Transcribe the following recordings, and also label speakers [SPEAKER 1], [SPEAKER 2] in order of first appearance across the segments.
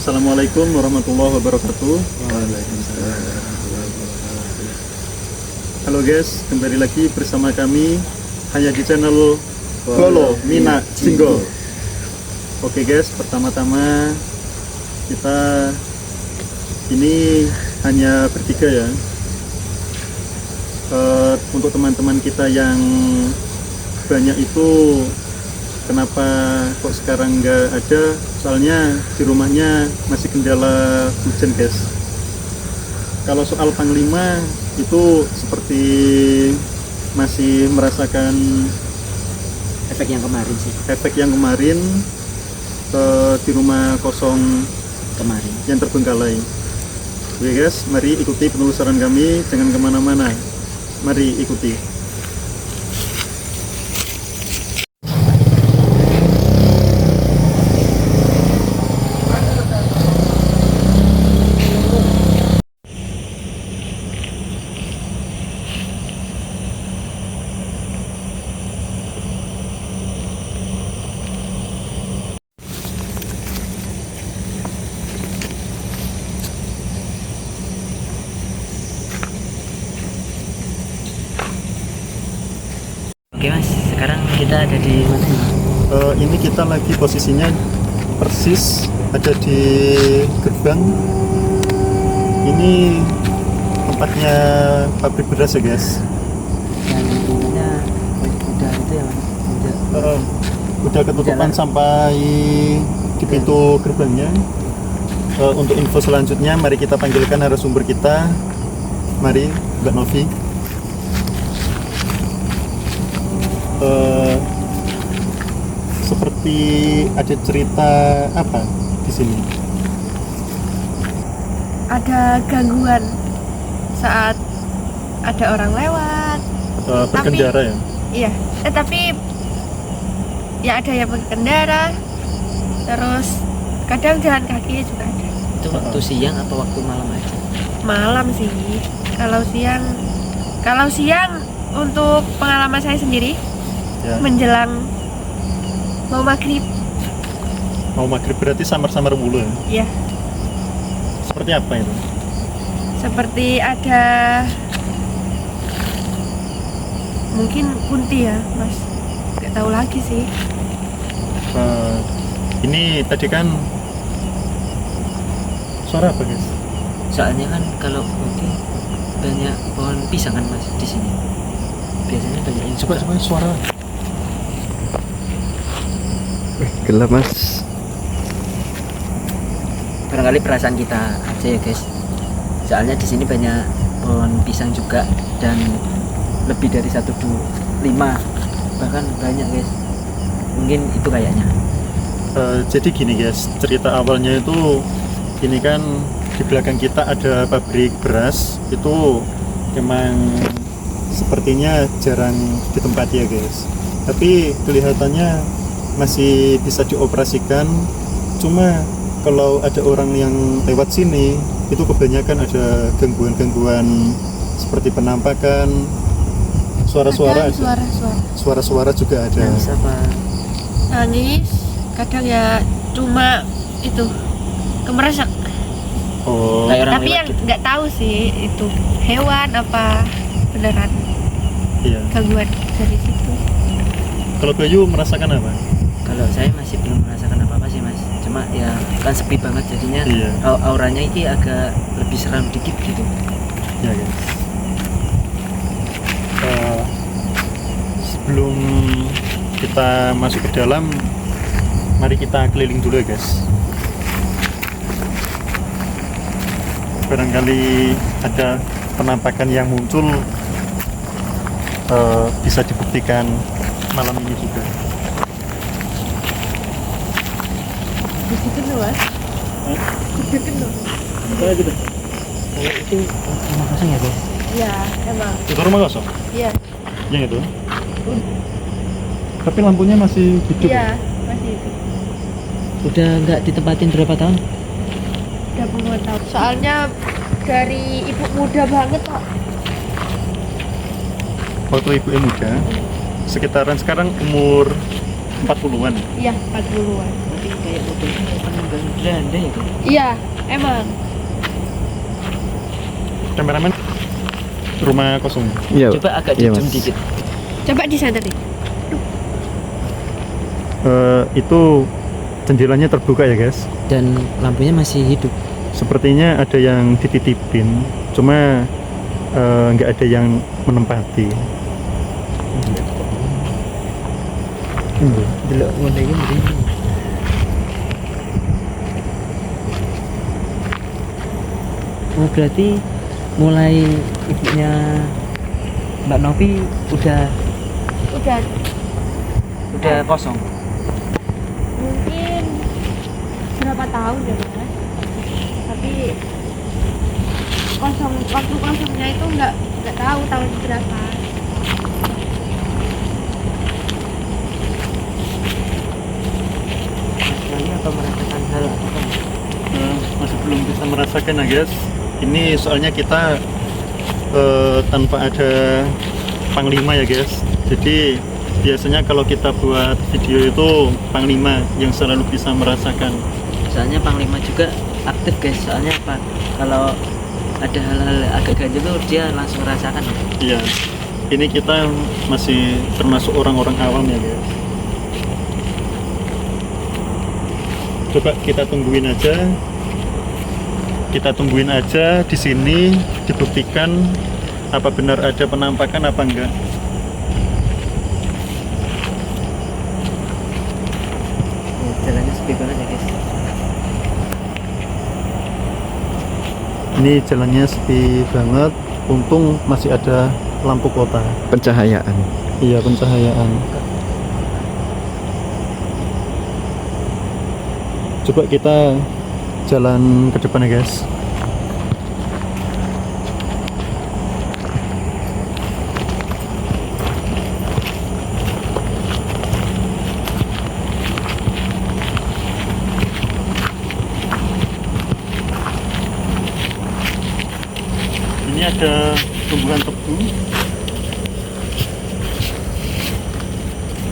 [SPEAKER 1] Assalamualaikum warahmatullahi wabarakatuh.
[SPEAKER 2] Waalaikumsalam.
[SPEAKER 1] Halo guys, kembali lagi bersama kami hanya di channel Golo Mina Jinggo. Oke guys, pertama-tama kita ini hanya bertiga ya. Untuk teman-teman kita yang banyak itu kenapa kok sekarang nggak ada, soalnya di rumahnya masih kendala hujan guys. Kalau soal Panglima itu seperti masih merasakan
[SPEAKER 2] Efek yang kemarin sih.
[SPEAKER 1] efek yang kemarin di rumah kosong
[SPEAKER 2] Kemarin.
[SPEAKER 1] yang terbengkalai. Oke guys, mari ikuti penelusuran kami, jangan kemana-mana, mari ikuti.
[SPEAKER 2] Oke mas, sekarang kita ada di mana nih?
[SPEAKER 1] Ini kita lagi posisinya persis ada di gerbang. Ini tempatnya pabrik beras ya guys.
[SPEAKER 2] Dan ininya udah itu ya mas.
[SPEAKER 1] Udah ketutupan
[SPEAKER 2] Jalan.
[SPEAKER 1] sampai di pintu gerbangnya. Untuk info selanjutnya mari kita panggilkan narasumber kita. Mari Mbak Novi. Seperti ada cerita apa di sini?
[SPEAKER 3] Ada gangguan saat ada orang lewat.
[SPEAKER 1] Berkendara ya?
[SPEAKER 3] Iya, tapi ya ada yang berkendara, terus kadang jalan kaki juga ada.
[SPEAKER 2] Itu waktu siang atau waktu malam aja?
[SPEAKER 3] Malam sih. Kalau siang untuk pengalaman saya sendiri
[SPEAKER 1] Ya.
[SPEAKER 3] menjelang mau maghrib,
[SPEAKER 1] Mau maghrib berarti samar-samar mulu ya?
[SPEAKER 3] ya
[SPEAKER 1] Seperti apa itu?
[SPEAKER 3] seperti ada mungkin kunti ya mas, nggak tahu lagi sih.
[SPEAKER 1] Ini tadi kan suara apa guys?
[SPEAKER 2] Soalnya kan kalau mungkin banyak pohon pisang kan mas di sini. Biasanya banyak yang
[SPEAKER 1] Coba suara.
[SPEAKER 4] Gelap mas.
[SPEAKER 2] Barangkali perasaan kita aja ya guys. Soalnya di sini banyak pohon pisang juga dan lebih dari 125 bahkan banyak guys. Mungkin itu kayaknya.
[SPEAKER 1] Jadi gini guys, cerita awalnya itu ini kan di belakang kita ada pabrik beras. Itu memang sepertinya jarang ditempati ya guys, tapi kelihatannya masih bisa dioperasikan. Cuma kalau ada orang yang lewat sini itu kebanyakan ada gangguan-gangguan seperti penampakan, suara-suara
[SPEAKER 3] Kadang
[SPEAKER 1] ada.
[SPEAKER 3] suara-suara
[SPEAKER 1] Suara-suara juga ada.
[SPEAKER 2] Nangis apa?
[SPEAKER 3] nangis, kadang ya cuma itu kemeresek.
[SPEAKER 1] Oh,
[SPEAKER 2] Kayak orang
[SPEAKER 3] Tapi
[SPEAKER 2] lewat
[SPEAKER 3] yang
[SPEAKER 2] gitu.
[SPEAKER 3] nggak tahu sih itu hewan apa beneran
[SPEAKER 1] iya.
[SPEAKER 3] gangguan dari situ.
[SPEAKER 1] Kalau Bayu merasakan apa?
[SPEAKER 2] Kalau saya masih belum merasakan apa-apa sih mas. Cuma ya kan sepi banget jadinya.
[SPEAKER 1] Iya.
[SPEAKER 2] Auranya ini agak lebih seram dikit gitu.
[SPEAKER 1] Ya guys. Sebelum kita masuk ke dalam, mari kita keliling dulu ya guys. Barangkali ada penampakan yang muncul, bisa dibuktikan malam ini juga.
[SPEAKER 3] Gitu loh mas. Gitu loh.
[SPEAKER 1] Kayak gitu.
[SPEAKER 2] Kalau itu rumah kosong ya guys.
[SPEAKER 3] Iya emang.
[SPEAKER 1] Itu rumah kosong?
[SPEAKER 3] Iya.
[SPEAKER 1] Yang itu? Tapi lampunya masih hidup.
[SPEAKER 3] Iya masih itu.
[SPEAKER 2] Udah nggak ditempatin berapa tahun?
[SPEAKER 3] Udah puluhan tahun. Soalnya dari ibu muda banget kok.
[SPEAKER 1] Waktu ibu muda, sekitaran sekarang umur 40-an.
[SPEAKER 3] Iya 40-an.
[SPEAKER 2] tapi kayak modelnya kayak penunggang Belanda ya kan?
[SPEAKER 3] Iya, emang.
[SPEAKER 1] Kameramen, rumah kosong.
[SPEAKER 4] Iya.
[SPEAKER 2] Coba agak
[SPEAKER 4] Iya,
[SPEAKER 2] di-zoom
[SPEAKER 4] Mas.
[SPEAKER 2] dikit.
[SPEAKER 3] Coba di sana nih.
[SPEAKER 1] Itu jendelanya terbuka ya guys.
[SPEAKER 2] Dan lampunya masih hidup.
[SPEAKER 1] Sepertinya ada yang dititipin, cuma nggak ada yang menempati.
[SPEAKER 2] Delok ngono iki mrene. Oh, berarti mulai ibunya Mbak Novi
[SPEAKER 3] Udah
[SPEAKER 2] udah kosong.
[SPEAKER 3] mungkin berapa tahun ya Mas? Tapi waktu kosongnya itu nggak tahu tahun berapa.
[SPEAKER 2] Lagi atau merasakan hal apa?
[SPEAKER 1] Masih belum bisa merasakan ya guys. Ini soalnya kita tanpa ada panglima ya guys. Jadi biasanya kalau kita buat video itu panglima yang selalu bisa merasakan.
[SPEAKER 2] Soalnya Panglima juga aktif guys. Soalnya apa? Kalau ada hal-hal agak ganjil tuh dia langsung merasakan.
[SPEAKER 1] Iya, ini kita masih termasuk orang-orang awam ya guys. Coba kita tungguin aja di sini, dibuktikan apa benar ada penampakan apa enggak.
[SPEAKER 2] Ya, jalannya sepi banget ya guys.
[SPEAKER 1] Ini jalannya sepi banget, untung masih ada lampu kota.
[SPEAKER 4] Pencahayaan.
[SPEAKER 1] Iya, pencahayaan. Coba kita jalan ke depan ya guys. Ini ada tumbuhan tebu.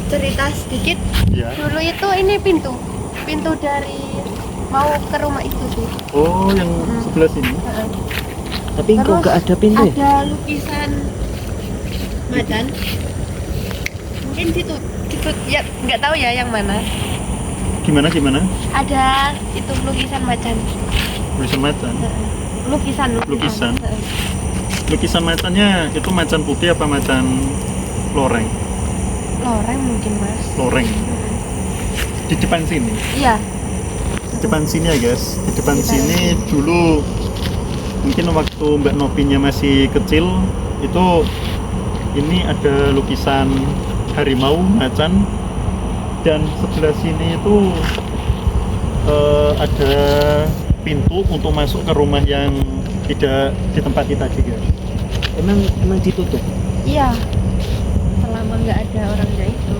[SPEAKER 3] Cerita sedikit.
[SPEAKER 1] Ya.
[SPEAKER 3] Dulu itu ini pintu dari mau ke rumah itu sih.
[SPEAKER 1] Oh, yang sebelah sini.
[SPEAKER 2] Tapi kok
[SPEAKER 3] Terus
[SPEAKER 2] nggak ada pintu ya?
[SPEAKER 3] ada lukisan macan. Mungkin situ ya nggak tahu ya yang mana.
[SPEAKER 1] Gimana?
[SPEAKER 3] Ada itu lukisan macan.
[SPEAKER 1] Tulisan macan.
[SPEAKER 3] Lukisan.
[SPEAKER 1] Lukisan. Lukisan macannya itu macan putih apa macan loreng?
[SPEAKER 3] Loreng mungkin Mas.
[SPEAKER 1] Loreng. Di depan sini.
[SPEAKER 3] Iya.
[SPEAKER 1] Di depan sini ya guys. Di depan sini dulu mungkin waktu Mbak Novinya masih kecil itu ini ada lukisan harimau macan, dan sebelah sini itu ada pintu untuk masuk ke rumah yang tidak ditempati tadi guys.
[SPEAKER 2] Emang ditutup.
[SPEAKER 3] Iya. Selama nggak ada orangnya itu.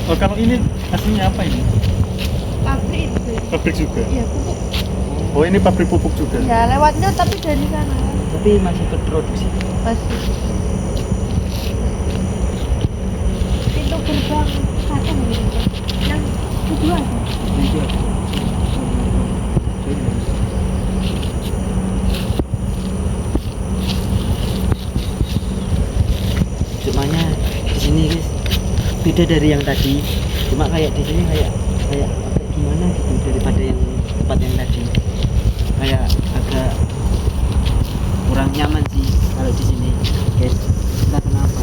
[SPEAKER 1] Oh, kalau ini aslinya apa ini?
[SPEAKER 3] Pabrik itu.
[SPEAKER 1] Pabrik juga?
[SPEAKER 3] Iya, pupuk.
[SPEAKER 1] Oh, ini pabrik pupuk juga?
[SPEAKER 3] Ya, lewatnya tapi dari sana.
[SPEAKER 2] Tapi masih berproduksi.
[SPEAKER 3] Masih. Pintu gerbang satu mungkin. Yang kedua ada.
[SPEAKER 2] Nanti ada. Cumanya di sini guys beda dari yang tadi. Cuma kayak di sini kayak gimana gitu daripada yang tempat yang tadi. Kayak agak kurang nyaman sih kalau di sini guys. Entah kenapa.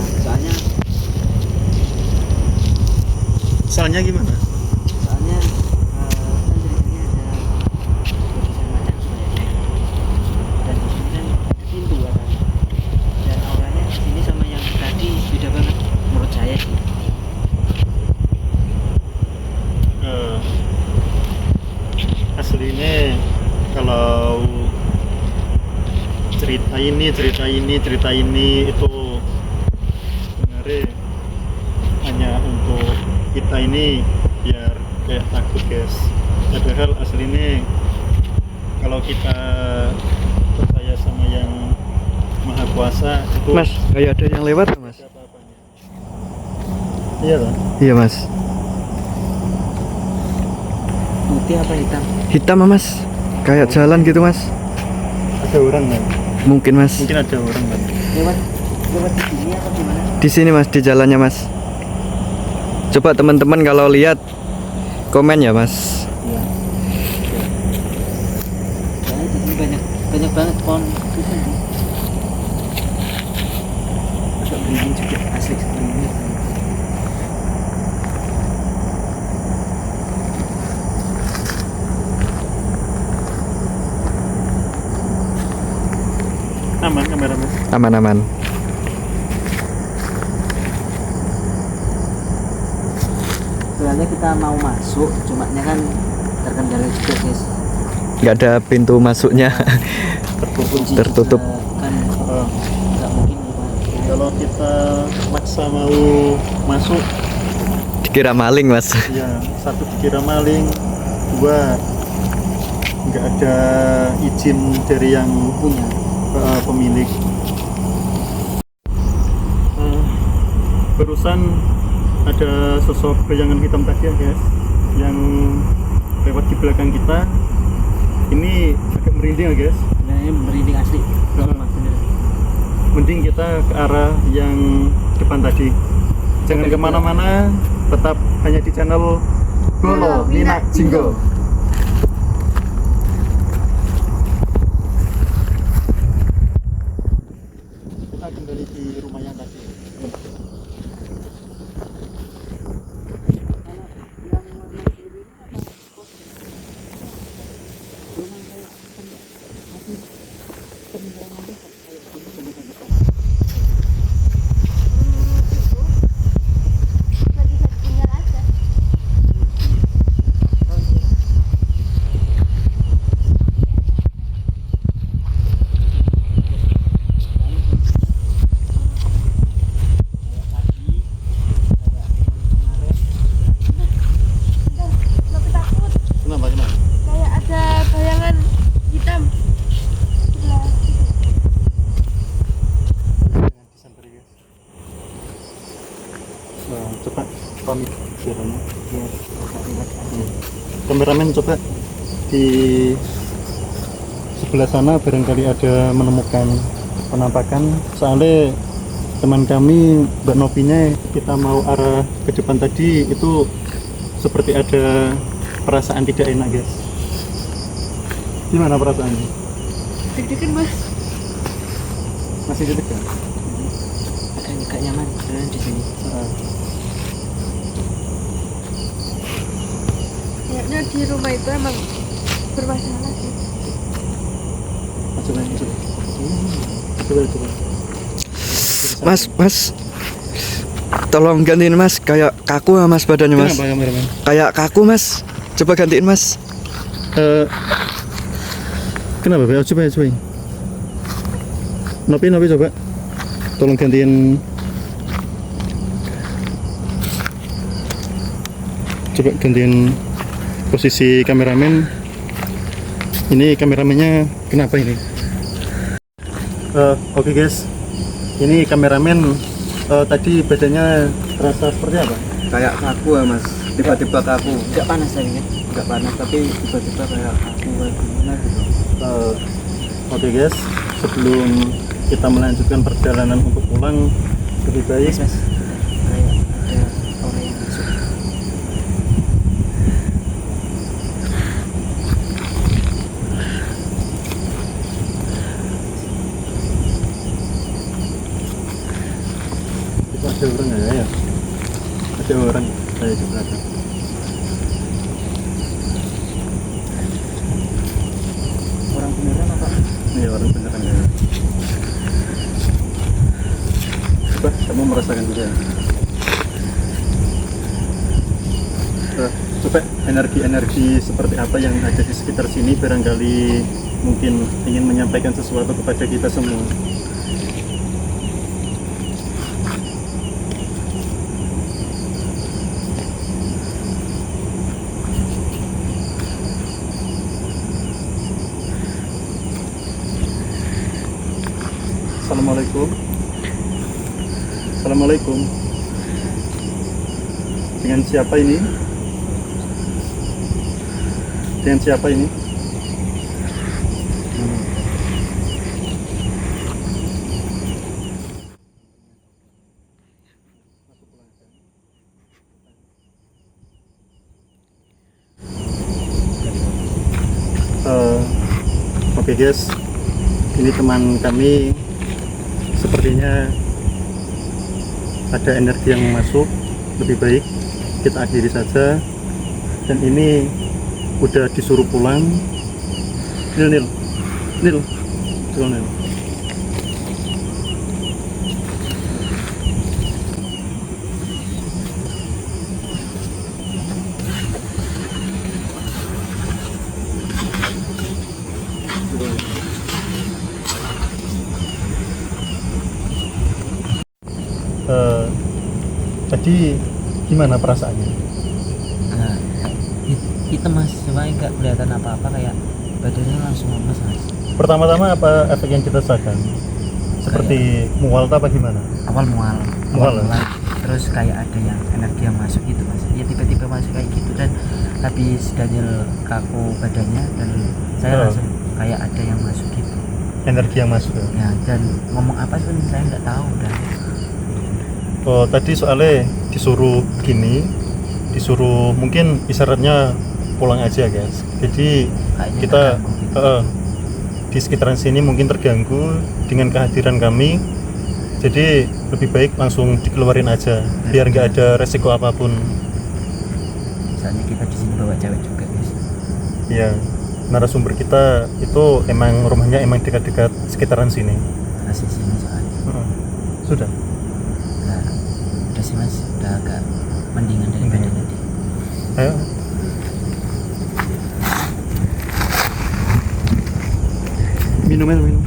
[SPEAKER 1] Soalnya gimana?
[SPEAKER 2] Soalnya kan dari sini ada lukisan macan sebenarnya. Dan di sini kan ada pintu kan. Dan auranya di sini sama yang tadi beda banget menurut saya sih.
[SPEAKER 1] Aslinya kalau cerita ini itu sebenarnya hanya untuk kita ini biar kayak takut guys. Padahal aslinya kalau kita percaya sama yang maha kuasa itu
[SPEAKER 4] Mas, kayak ada yang lewat Mas.
[SPEAKER 1] ada apa-apanya. Iya kan?
[SPEAKER 4] Iya Mas.
[SPEAKER 2] putih apa hitam?
[SPEAKER 4] Hitam mas, kayak jalan gitu mas.
[SPEAKER 1] Ada orang kan?
[SPEAKER 4] Mungkin mas.
[SPEAKER 1] Mungkin ada orang kan?
[SPEAKER 2] Lewat lewat di sini apa gimana?
[SPEAKER 4] Di sini mas, di jalannya mas. Coba teman-teman kalau lihat komen ya mas.
[SPEAKER 2] Iya. Soalnya di sini banyak banyak banget pohon pisang sih. Agak beringin juga, asli beringin.
[SPEAKER 1] Aman kameramen.
[SPEAKER 4] Aman-aman.
[SPEAKER 2] Soalnya kita mau masuk, cuma kan terkendala juga guys.
[SPEAKER 4] Nggak ada pintu masuknya.
[SPEAKER 2] Kunci
[SPEAKER 4] Tertutup.
[SPEAKER 2] juga kan
[SPEAKER 1] Oh,
[SPEAKER 2] nggak mungkin kita.
[SPEAKER 1] kalau kita maksa mau masuk,
[SPEAKER 4] Dikira maling mas.
[SPEAKER 1] ya satu dikira maling, dua nggak ada izin dari yang
[SPEAKER 2] Punya.
[SPEAKER 1] pemilik. Barusan ada sosok bayangan hitam tadi ya guys, yang lewat di belakang kita. Ini agak merinding ya guys.
[SPEAKER 2] Sebenarnya merinding asli. Sumpah, bener.
[SPEAKER 1] Mending kita ke arah yang depan tadi. Jangan kemana-mana, tetap hanya di channel Golo Minak Jinggo. Kita kembali di rumah yang tadi.
[SPEAKER 3] Lagi tinggal aja. Udah, tapi takut.
[SPEAKER 1] Kenapa? Kenapa?
[SPEAKER 3] Kayak ada bayangan hitam. Sebelah situ.
[SPEAKER 1] Jangan disamper guys. Nah, coba pamit biarnya.
[SPEAKER 2] Biar agak lewat aja.
[SPEAKER 1] Kameramen coba di sebelah sana barangkali ada menemukan penampakan. Soalnya teman kami Mbak Novinya, kita mau arah ke depan tadi itu seperti ada perasaan tidak enak guys. Gimana perasaannya?
[SPEAKER 3] Deg-degan mas.
[SPEAKER 1] Masih deg-degan?
[SPEAKER 2] Agak nyaman sebenarnya di sini.
[SPEAKER 3] Kayaknya di rumah itu emang bermasalah sih.
[SPEAKER 1] Coba coba. Coba.
[SPEAKER 4] Mas, tolong gantiin mas, kayak kaku ya mas badannya mas.
[SPEAKER 1] Kenapa kameramen?
[SPEAKER 4] Kayak kaku mas, coba gantiin mas.
[SPEAKER 1] Kenapa? Coba. Nopi coba. Tolong gantiin. Coba gantiin posisi kameramen. Ini kameramennya kenapa ini? Oke guys, ini kameramen tadi badannya terasa seperti apa?
[SPEAKER 4] Kayak kaku ya mas, tiba-tiba kaku.
[SPEAKER 2] Nggak panas tapi kan?
[SPEAKER 4] Nggak panas tapi tiba-tiba kayak kaku kayak gimana gitu.
[SPEAKER 1] Oke guys, sebelum kita melanjutkan perjalanan untuk pulang, lebih baik
[SPEAKER 2] Mas, kayak ada orang yang masuk.
[SPEAKER 1] itu ada orang nggak ya? Ada orang saya di belakang.
[SPEAKER 2] Orang beneran apa?
[SPEAKER 1] Ini orang beneran ya. Coba kamu merasakan juga. Coba energi-energi seperti apa yang ada di sekitar sini, barangkali mungkin ingin menyampaikan sesuatu kepada kita semua. Assalamualaikum. Assalamualaikum. Dengan siapa ini? dengan siapa ini? Oke guys, ini teman kami sepertinya ada energi yang masuk. Lebih baik kita akhiri saja. Dan ini udah disuruh pulang. Nil, coba Nil. Tadi gimana perasaannya?
[SPEAKER 2] Nah, hitam mas, cuma nggak kelihatan apa-apa, kayak badannya langsung lemas mas.
[SPEAKER 1] Pertama-tama apa efek yang kita rasakan? Seperti mual apa gimana?
[SPEAKER 2] Awal mual,
[SPEAKER 1] Mual.
[SPEAKER 2] terus kayak ada yang energi yang masuk gitu mas. Ya tiba-tiba masuk kayak gitu, dan habis Daniel kaku badannya, dan saya langsung kayak ada yang masuk gitu.
[SPEAKER 1] Energi yang masuk ya?
[SPEAKER 2] Ya, dan ngomong apa pun saya nggak tahu udah.
[SPEAKER 1] Oh, tadi soalnya disuruh gini, disuruh mungkin isyaratnya pulang aja guys. Jadi
[SPEAKER 2] Kayaknya
[SPEAKER 1] kita
[SPEAKER 2] terganggu gitu.
[SPEAKER 1] di sekitaran sini mungkin terganggu dengan kehadiran kami. Jadi lebih baik langsung dikeluarin aja, biar nggak ada resiko apapun.
[SPEAKER 2] Misalnya kita di sini bawa cewek juga guys.
[SPEAKER 1] Ya, narasumber kita itu emang rumahnya emang dekat-dekat sekitaran sini.
[SPEAKER 2] Masih sini soalnya.
[SPEAKER 1] Sudah.
[SPEAKER 2] Nah, udah sih mas, udah agak mendingan daripada tadi.
[SPEAKER 1] Ayo. Minum. Ayo.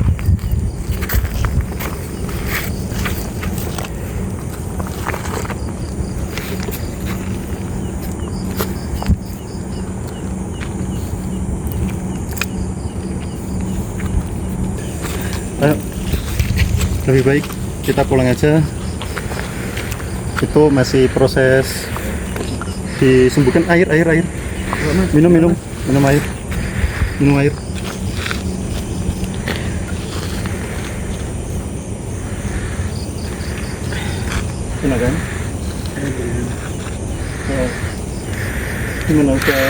[SPEAKER 1] Lebih baik kita pulang aja. Itu masih proses disembuhkan. Air. Minum air. Enak kan? Oh. Gimana, udah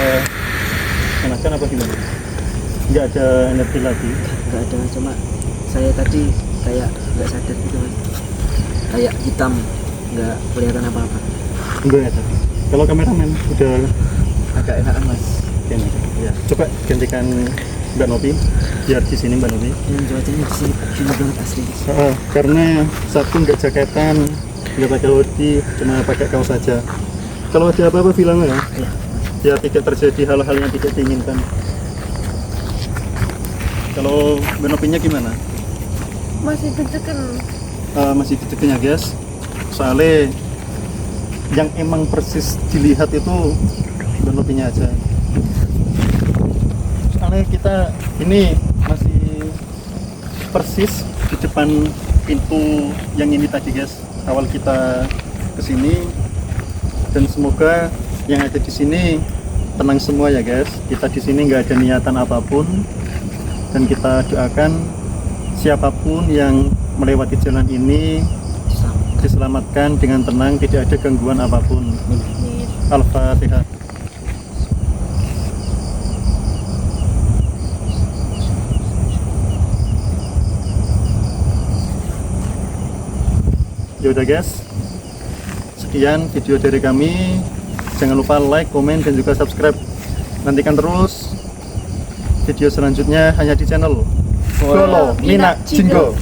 [SPEAKER 1] enakan apa gimana? Nggak ada energi lagi?
[SPEAKER 2] Nggak ada, cuma saya tadi kayak nggak sadar gitu mas, kayak hitam, nggak kelihatan apa-apa.
[SPEAKER 1] Enggak ada. Kalau kameramen udah
[SPEAKER 2] Agak enakan mas.
[SPEAKER 1] enak. Ya. Coba gantikan Mbak Novi, biar di sini Mbak Novi.
[SPEAKER 2] Dan cuacanya di sini gini banget asli guys.
[SPEAKER 1] Karena satu nggak jaketan, nggak pakai hoodie, cuma pakai kaos saja. Kalau ada apa-apa bilang ya,
[SPEAKER 2] Iya.
[SPEAKER 1] biar tidak terjadi hal-hal yang tidak diinginkan. Kalau Mbak Novinya gimana?
[SPEAKER 3] Masih deg-degan.
[SPEAKER 1] Masih deg-degannya guys, soalnya yang emang persis dilihat itu Mbak Novinya aja. Soalnya kita ini masih persis di depan pintu yang ini tadi guys, awal kita kesini. Dan semoga yang ada di sini tenang semua ya guys. Kita di sini nggak ada niatan apapun, dan kita doakan siapapun yang melewati jalan ini diselamatkan dengan tenang, tidak ada gangguan apapun. Al-Fatihah. Yaudah guys, sekian video dari kami. Jangan lupa like, komen, dan juga subscribe. Nantikan terus video selanjutnya hanya di channel Follow Mina Jingo.